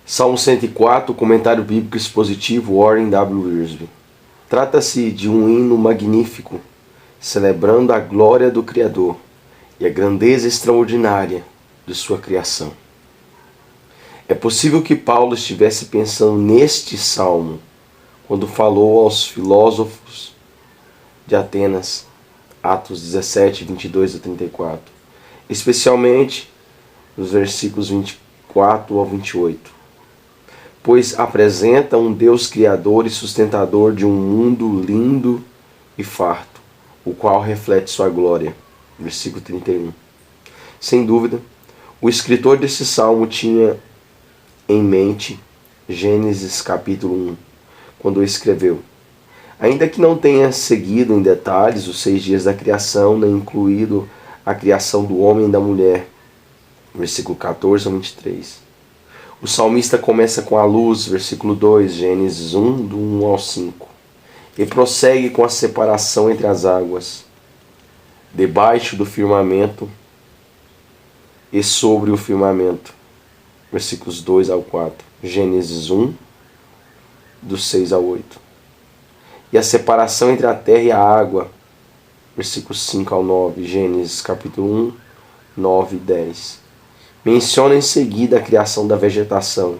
Salmo 104, comentário bíblico expositivo, Warren W. Wiersbe. Trata-se de um hino magnífico, celebrando a glória do Criador e a grandeza extraordinária de sua criação. É possível que Paulo estivesse pensando neste salmo quando falou aos filósofos de Atenas, Atos 17, 22 a 34, especialmente nos versículos 24 ao 28. Pois apresenta um Deus criador e sustentador de um mundo lindo e farto, o qual reflete sua glória. Versículo 31. Sem dúvida, o escritor desse salmo tinha em mente Gênesis capítulo 1, quando escreveu. Ainda que não tenha seguido em detalhes os 6 dias da criação, nem incluído a criação do homem e da mulher. Versículo 14 ao 23. O salmista começa com a luz, versículo 2, Gênesis 1, do 1 ao 5. E prossegue com a separação entre as águas, debaixo do firmamento e sobre o firmamento. Versículos 2 ao 4. Gênesis 1, do 6 ao 8. E a separação entre a terra e a água. Versículos 5 ao 9. Gênesis capítulo 1, 9 e 10. Menciona em seguida a criação da vegetação,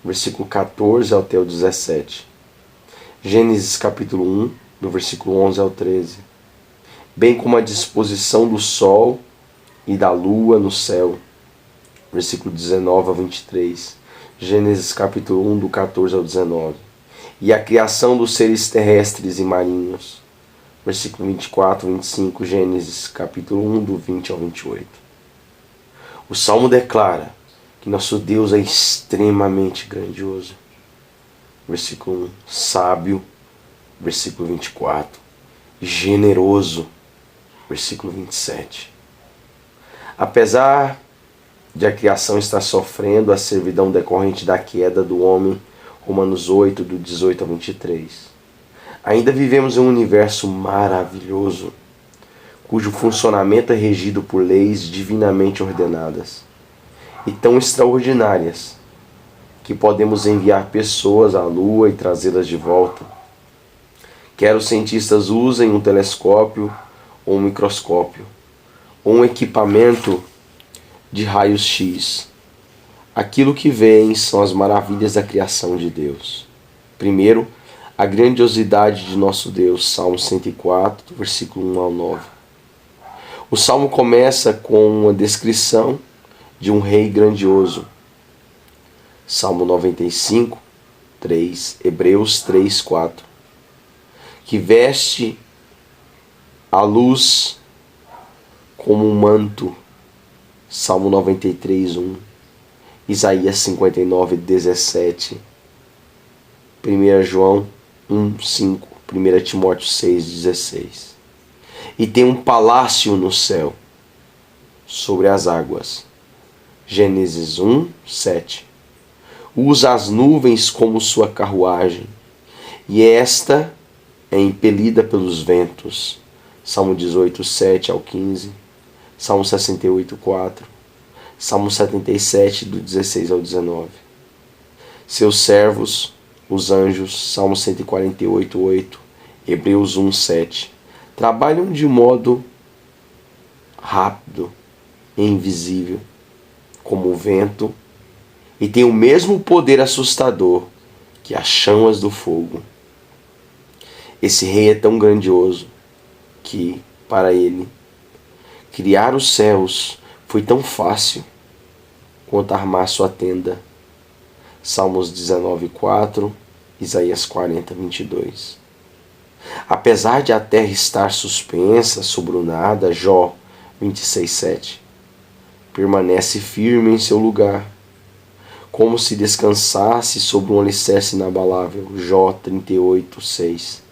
versículo 14 até o 17. Gênesis capítulo 1, do versículo 11 ao 13. Bem como a disposição do sol e da lua no céu, versículo 19 ao 23. Gênesis capítulo 1, do 14 ao 19. E a criação dos seres terrestres e marinhos, versículo 24 ao 25. Gênesis capítulo 1, do 20 ao 28. O Salmo declara que nosso Deus é extremamente grandioso. Versículo 1, sábio. Versículo 24, generoso. Versículo 27. Apesar de a criação estar sofrendo a servidão decorrente da queda do homem, Romanos 8, do 18 ao 23, ainda vivemos em um universo maravilhoso, cujo funcionamento é regido por leis divinamente ordenadas e tão extraordinárias que podemos enviar pessoas à Lua e trazê-las de volta. Quer os cientistas usem um telescópio ou um microscópio ou um equipamento de raios-x, aquilo que veem são as maravilhas da criação de Deus. Primeiro, a grandiosidade de nosso Deus, Salmo 104, versículo 1 ao 9. O Salmo começa com uma descrição de um rei grandioso. Salmo 95, 3, Hebreus 3, 4. Que veste a luz como um manto. Salmo 93, 1. Isaías 59, 17. 1 João 1, 5. 1 Timóteo 6, 16. E tem um palácio no céu, sobre as águas. Gênesis 1, 7. Usa as nuvens como sua carruagem, e esta é impelida pelos ventos. Salmo 18, 7 ao 15. Salmo 68, 4. Salmo 77, do 16 ao 19. Seus servos, os anjos. Salmo 148, 8. Hebreus 1, 7. Trabalham de modo rápido e invisível, como o vento, e têm o mesmo poder assustador que as chamas do fogo. Esse rei é tão grandioso que, para ele, criar os céus foi tão fácil quanto armar sua tenda. Salmos 19, 4, Isaías 40, 22. Apesar de a terra estar suspensa sobre o nada, Jó 26, 7, permanece firme em seu lugar, como se descansasse sobre um alicerce inabalável. Jó 38, 6.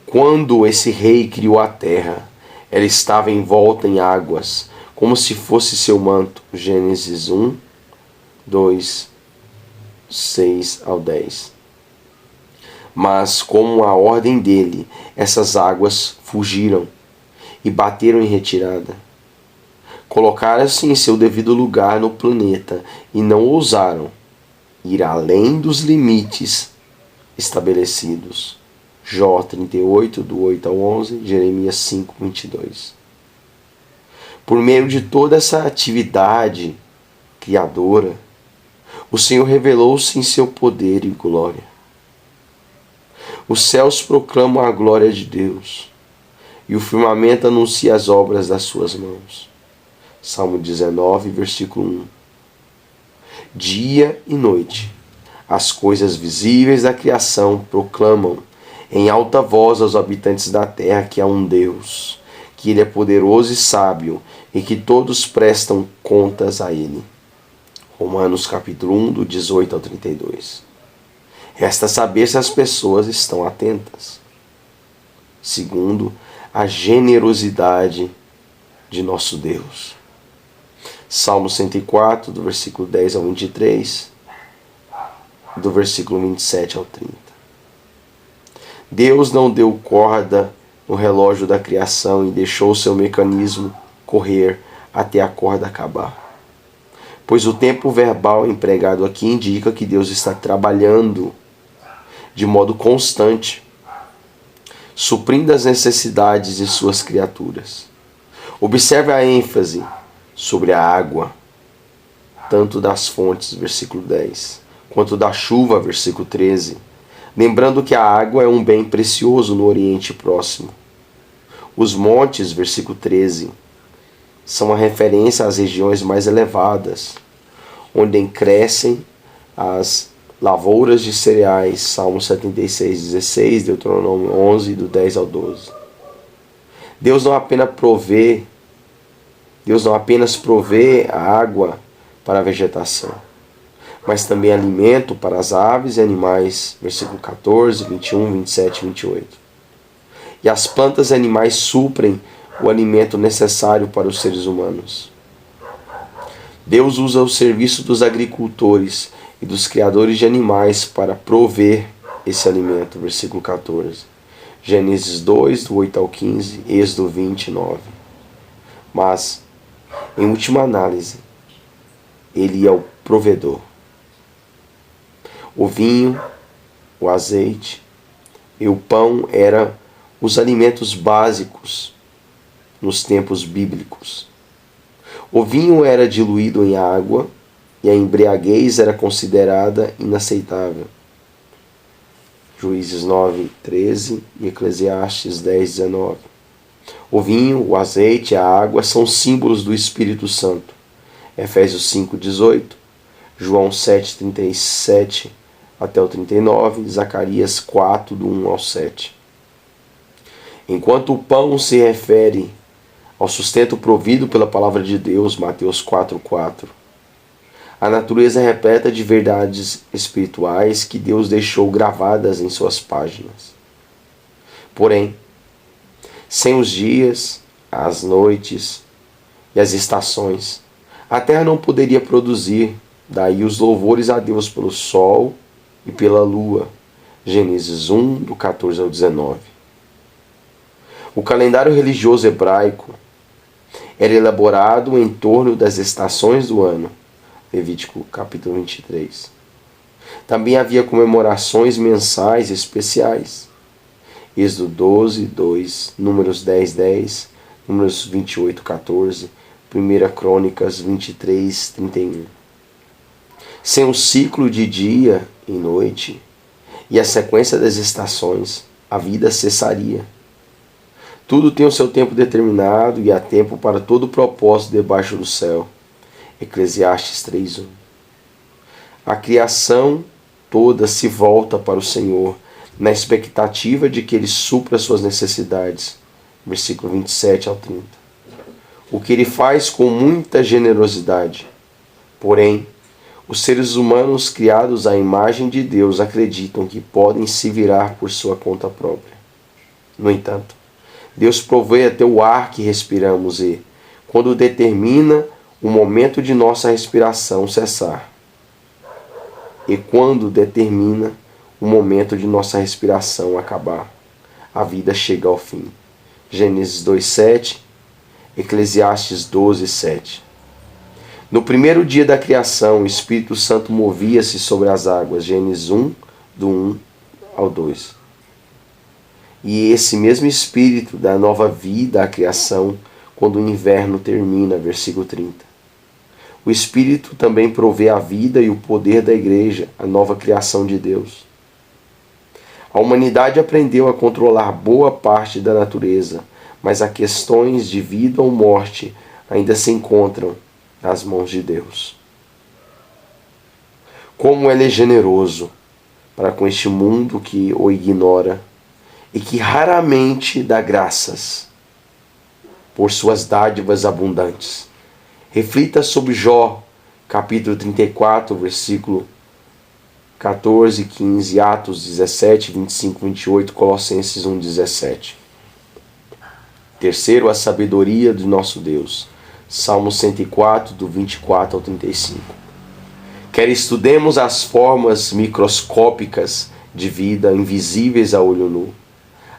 Quando esse rei criou a terra, ela estava envolta em águas, como se fosse seu manto. Gênesis 1, 2, 6 ao 10. Mas, como a ordem dele, essas águas fugiram e bateram em retirada. Colocaram-se em seu devido lugar no planeta e não ousaram ir além dos limites estabelecidos. Jó 38, do 8 ao 11, Jeremias 5, 22. Por meio de toda essa atividade criadora, o Senhor revelou-se em seu poder e glória. Os céus proclamam a glória de Deus, e o firmamento anuncia as obras das suas mãos. Salmo 19, versículo 1. Dia e noite, as coisas visíveis da criação proclamam em alta voz aos habitantes da terra que há um Deus, que Ele é poderoso e sábio, e que todos prestam contas a Ele. Romanos capítulo 1, do 18 ao 32. Resta saber se as pessoas estão atentas. Segundo, a generosidade de nosso Deus. Salmo 104, do versículo 10 ao 23, do versículo 27 ao 30. Deus não deu corda no relógio da criação e deixou o seu mecanismo correr até a corda acabar. Pois o tempo verbal empregado aqui indica que Deus está trabalhando de modo constante, suprindo as necessidades de suas criaturas. Observe a ênfase sobre a água, tanto das fontes, versículo 10, quanto da chuva, versículo 13, lembrando que a água é um bem precioso no Oriente Próximo. Os montes, versículo 13, são uma referência às regiões mais elevadas, onde crescem as lavouras de cereais, Salmo 76, 16, Deuteronômio 11, do 10 ao 12. Deus não apenas provê a água para a vegetação, mas também alimento para as aves e animais, versículo 14, 21, 27 e 28. E as plantas e animais suprem o alimento necessário para os seres humanos. Deus usa o serviço dos agricultores e dos criadores de animais para prover esse alimento, versículo 14. Gênesis 2, do 8 ao 15, Êxodo 29. Mas, em última análise, Ele é o provedor. O vinho, o azeite e o pão eram os alimentos básicos nos tempos bíblicos. O vinho era diluído em água e a embriaguez era considerada inaceitável. Juízes 9, 13 e Eclesiastes 10, 19. O vinho, o azeite e a água são símbolos do Espírito Santo. Efésios 5, 18, João 7, 37 até o 39, Zacarias 4, do 1 ao 7. Enquanto o pão se refere ao sustento provido pela palavra de Deus, Mateus 4, 4. A natureza é repleta de verdades espirituais que Deus deixou gravadas em suas páginas. Porém, sem os dias, as noites e as estações, a terra não poderia produzir, daí os louvores a Deus pelo sol e pela lua. Gênesis 1, do 14 ao 19. O calendário religioso hebraico era elaborado em torno das estações do ano. Levítico capítulo 23. Também havia comemorações mensais especiais. Êxodo 12, 2, Números 10, 10, Números 28, 14, 1 Crônicas 23, 31. Sem o ciclo de dia e noite e a sequência das estações, a vida cessaria. Tudo tem o seu tempo determinado e há tempo para todo o propósito debaixo do céu. Eclesiastes 3:1. A criação toda se volta para o Senhor, na expectativa de que Ele supra suas necessidades. Versículo 27 ao 30. O que Ele faz com muita generosidade. Porém, os seres humanos criados à imagem de Deus acreditam que podem se virar por sua conta própria. No entanto, Deus provê até o ar que respiramos e, quando determina o momento de nossa respiração cessar, e quando determina o momento de nossa respiração acabar, a vida chega ao fim. Gênesis 2:7, Eclesiastes 12:7. No primeiro dia da criação, o Espírito Santo movia-se sobre as águas. Gênesis 1, do 1 ao 2. E esse mesmo Espírito dá nova vida à criação quando o inverno termina. Versículo 30. O Espírito também provê a vida e o poder da igreja, a nova criação de Deus. A humanidade aprendeu a controlar boa parte da natureza, mas as questões de vida ou morte ainda se encontram nas mãos de Deus. Como Ele é generoso para com este mundo que o ignora e que raramente dá graças por suas dádivas abundantes. Reflita sobre Jó, capítulo 34, versículo 14, 15, Atos 17, 25, 28, Colossenses 1, 17. Terceiro, a sabedoria do nosso Deus. Salmo 104, do 24 ao 35. Quer estudemos as formas microscópicas de vida invisíveis a olho nu,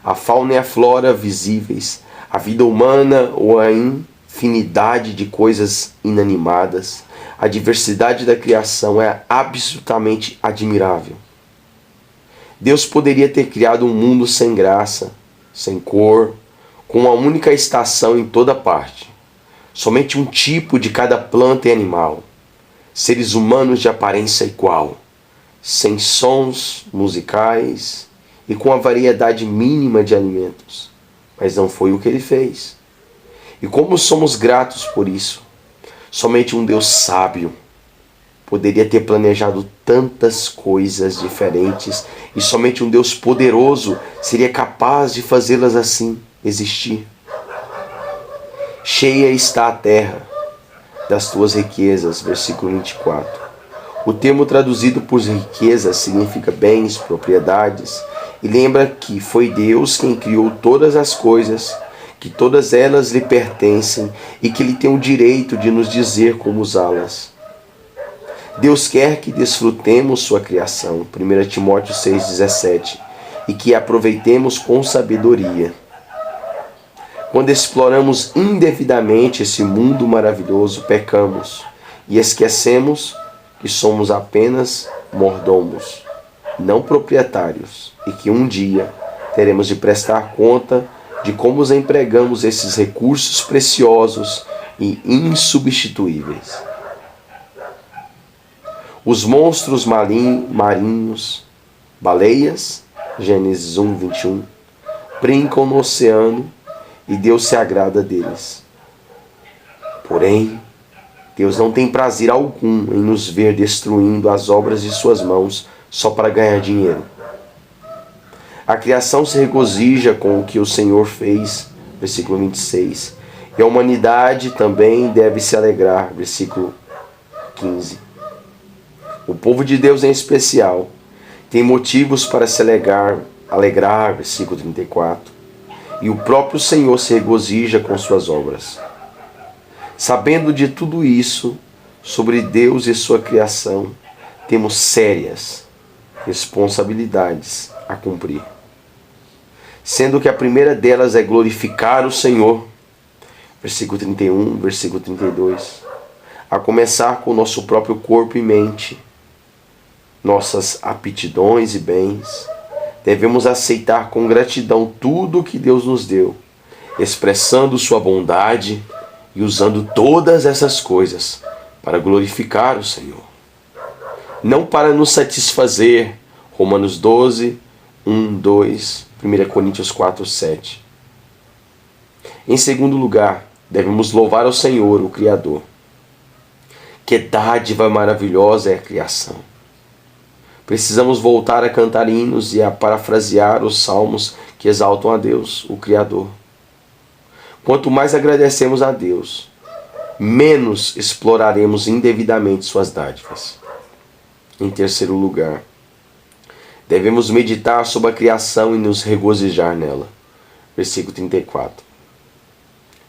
a fauna e a flora visíveis, a vida humana ou a infinidade de coisas inanimadas, a diversidade da criação é absolutamente admirável. Deus poderia ter criado um mundo sem graça, sem cor, com uma única estação em toda parte, somente um tipo de cada planta e animal, seres humanos de aparência igual, sem sons musicais e com a variedade mínima de alimentos. Mas não foi o que Ele fez. E como somos gratos por isso. Somente um Deus sábio poderia ter planejado tantas coisas diferentes e somente um Deus poderoso seria capaz de fazê-las assim existir. Cheia está a terra das tuas riquezas, versículo 24. O termo traduzido por riqueza significa bens, propriedades, e lembra que foi Deus quem criou todas as coisas, que todas elas lhe pertencem e que Ele tem o direito de nos dizer como usá-las. Deus quer que desfrutemos sua criação, 1 Timóteo 6,17, e que aproveitemos com sabedoria. Quando exploramos indevidamente esse mundo maravilhoso, pecamos e esquecemos que somos apenas mordomos, não proprietários, e que um dia teremos de prestar conta de como empregamos esses recursos preciosos e insubstituíveis. Os monstros marinhos, baleias, Gênesis 1, 21, brincam no oceano e Deus se agrada deles. Porém, Deus não tem prazer algum em nos ver destruindo as obras de suas mãos só para ganhar dinheiro. A criação se regozija com o que o Senhor fez, versículo 26. E a humanidade também deve se alegrar, versículo 15. O povo de Deus em especial tem motivos para se alegrar, versículo 34. E o próprio Senhor se regozija com suas obras. Sabendo de tudo isso, sobre Deus e sua criação, temos sérias responsabilidades a cumprir. Sendo que a primeira delas é glorificar o Senhor, versículo 31, versículo 32, a começar com o nosso próprio corpo e mente, nossas aptidões e bens. Devemos aceitar com gratidão tudo o que Deus nos deu, expressando sua bondade e usando todas essas coisas para glorificar o Senhor. Não para nos satisfazer, Romanos 12, 1, 2, 1 Coríntios 4, 7. Em segundo lugar, devemos louvar ao Senhor, o Criador. Que dádiva maravilhosa é a criação. Precisamos voltar a cantar hinos e a parafrasear os salmos que exaltam a Deus, o Criador. Quanto mais agradecemos a Deus, menos exploraremos indevidamente suas dádivas. Em terceiro lugar, devemos meditar sobre a criação e nos regozijar nela. Versículo 34.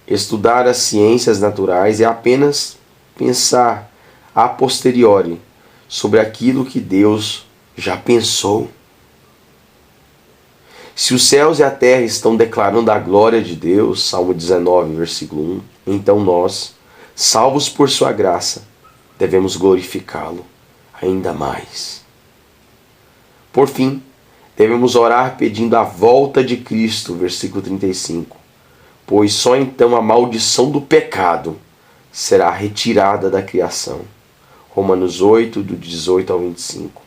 Estudar as ciências naturais é apenas pensar a posteriori sobre aquilo que Deus já pensou. Se os céus e a terra estão declarando a glória de Deus, Salmo 19, versículo 1, então nós, salvos por sua graça, devemos glorificá-lo ainda mais. Por fim, devemos orar pedindo a volta de Cristo, versículo 35, pois só então a maldição do pecado será retirada da criação. Romanos 8, do 18 ao 25.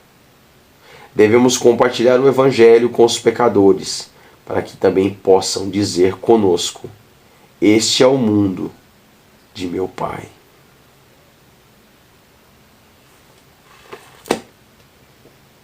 Devemos compartilhar o Evangelho com os pecadores, para que também possam dizer conosco: este é o mundo de meu Pai.